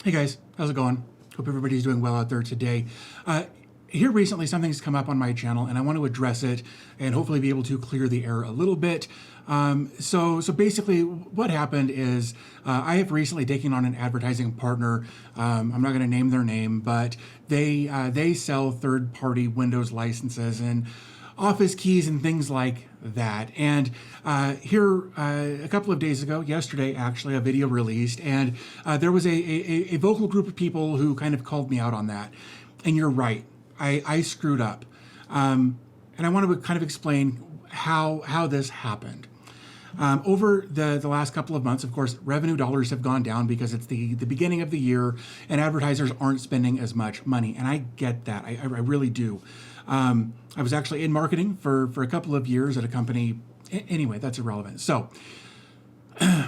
Hey guys, how's it going? Hope everybody's doing well out there today. Here recently, something's come up on my channel, and I want to address it and hopefully be able to clear the air a little bit. So basically, what happened is I have recently taken on an advertising partner. I'm not going to name their name, but they sell third-party Windows licenses and office keys and things like that. And here, a couple of days ago, yesterday actually, a video released, and there was a vocal group of people who kind of called me out on that. And you're right, I screwed up. And I want to kind of explain how this happened. Over the last couple of months, of course, revenue dollars have gone down because it's the beginning of the year and advertisers aren't spending as much money. And I get that. I really do. I was actually in marketing for a couple of years at a company. Anyway, that's irrelevant. So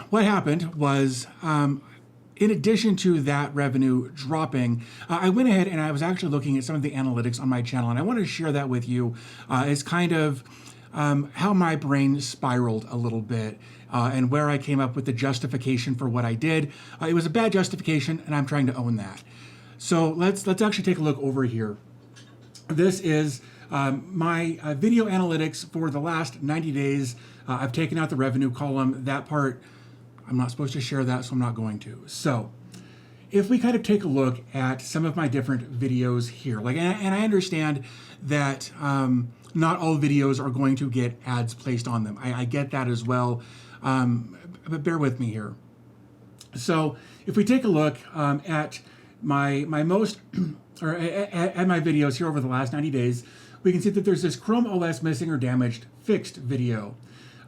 what happened was, in addition to that revenue dropping, I went ahead and I was actually looking at some of the analytics on my channel, and I wanted to share that with you as kind of how my brain spiraled a little bit and where I came up with the justification for what I did. It was a bad justification, and I'm trying to own that. So let's actually take a look over here. This is my video analytics for the last 90 days. I've taken out the revenue column. That part, I'm not supposed to share that, so I'm not going to. So if we kind of take a look at some of my different videos here, and I understand that not all videos are going to get ads placed on them. I get that as well, but bear with me here. So if we take a look at my most, or at my videos here over the last 90 days, we can see that there's this Chrome OS missing or damaged fixed video.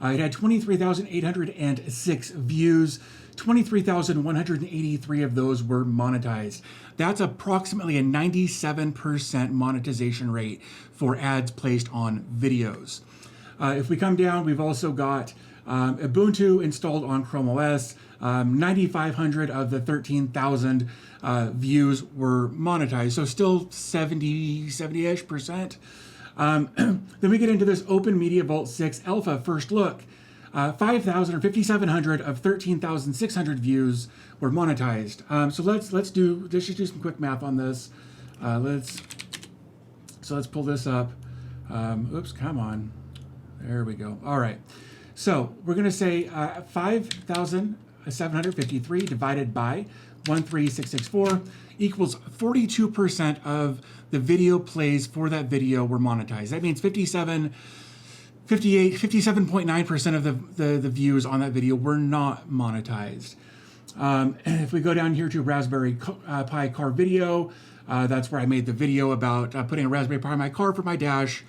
It had 23,806 views. 23,183 of those were monetized. That's approximately a 97% monetization rate for ads placed on videos. If we come down, we've also got Ubuntu installed on Chrome OS. 9,500 of the 13,000 views were monetized, so still 70-ish%. Then we get into this Open Media Vault 6 Alpha first look. 5,000 or 5,700 of 13,600 views were monetized. So let's just do some quick math on this. Let's pull this up. Oops, come on. There we go. All right. So we're going to say 5,753 divided by 13664 equals 42% of the video plays for that video were monetized. That means 57.9% of the views on that video were not monetized. If we go down here to Raspberry Pi car video, that's where I made the video about putting a Raspberry Pi in my car for my dash.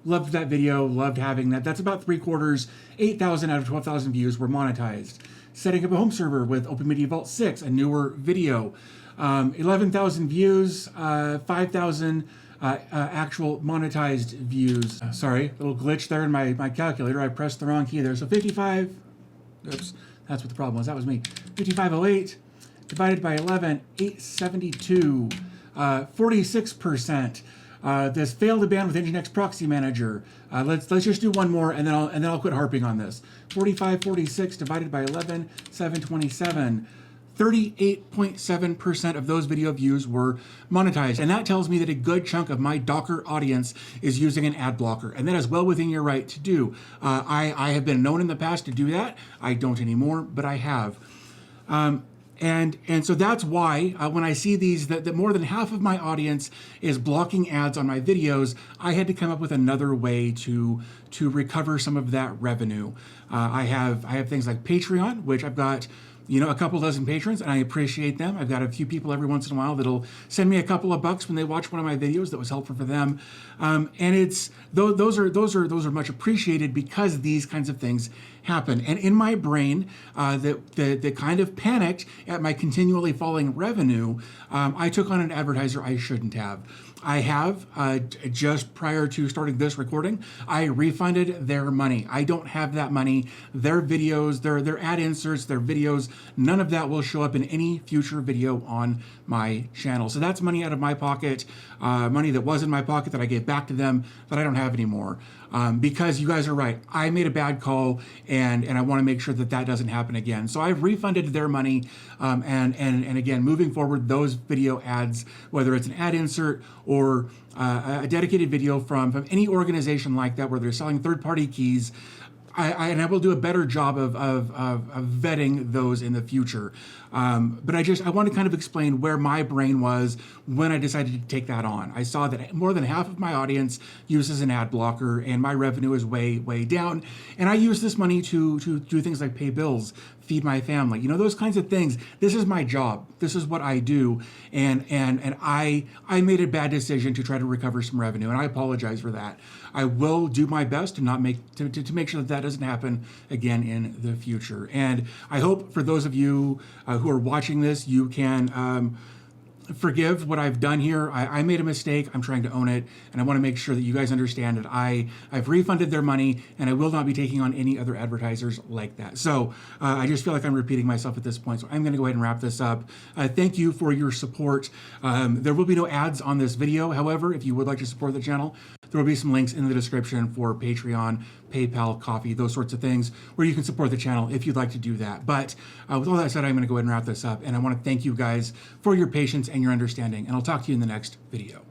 Loved that video, loved having that. That's about 3/4, 8,000 out of 12,000 views were monetized. Setting up a home server with Open Media Vault 6, a newer video. 11,000 views, 5,000 actual monetized views. Sorry, a little glitch there in my calculator. I pressed the wrong key there. So 55, oops, that's what the problem was. That was me. 5508 divided by 11, 872, 46%. This failed to ban with Nginx Proxy Manager. Let's just do one more, and then I'll quit harping on this. 4546 divided by 11, 727. 38.7% of those video views were monetized. And that tells me that a good chunk of my Docker audience is using an ad blocker. And that is well within your right to do. I have been known in the past to do that. I don't anymore, but I have. And so that's why when I see these, that more than half of my audience is blocking ads on my videos, I had to come up with another way to recover some of that revenue. I have things like Patreon, which I've got, a couple dozen patrons, and I appreciate them. I've got a few people every once in a while that'll send me a couple of bucks when they watch one of my videos that was helpful for them. And it's those are much appreciated because these kinds of things happen. And in my brain, that kind of panicked at my continually falling revenue, I took on an advertiser I shouldn't have. I have, just prior to starting this recording, I refunded their money. I don't have that money. Their videos, their ad inserts, their videos, none of that will show up in any future video on my channel. So that's money out of my pocket, money that was in my pocket that I gave back to them that I don't have anymore. because you guys are right. I made a bad call, and I want to make sure that that doesn't happen again. So I've refunded their money, and again, moving forward, those video ads, whether it's an ad insert or a dedicated video from any organization like that where they're selling third-party keys, I will do a better job of vetting those in the future. But I want to kind of explain where my brain was when I decided to take that on. I saw that more than half of my audience uses an ad blocker, and my revenue is way, way down. And I use this money to do things like pay bills, feed my family, those kinds of things. This is my job. This is what I do. And I made a bad decision to try to recover some revenue, and I apologize for that. I will do my best to not make sure that doesn't happen again in the future. And I hope for those of you who are watching this, you can forgive what I've done here. I made a mistake. I'm trying to own it, and I want to make sure that you guys understand that I've refunded their money, and I will not be taking on any other advertisers like that. So I just feel like I'm repeating myself at this point, so I'm going to go ahead and wrap this up. Thank you for your support. There will be no ads on this video. However, if you would like to support the channel, there will be some links in the description for Patreon, PayPal, Coffee, those sorts of things, where you can support the channel if you'd like to do that. But with all that said, I'm going to go ahead and wrap this up, and I want to thank you guys for your patience and your understanding, and I'll talk to you in the next video.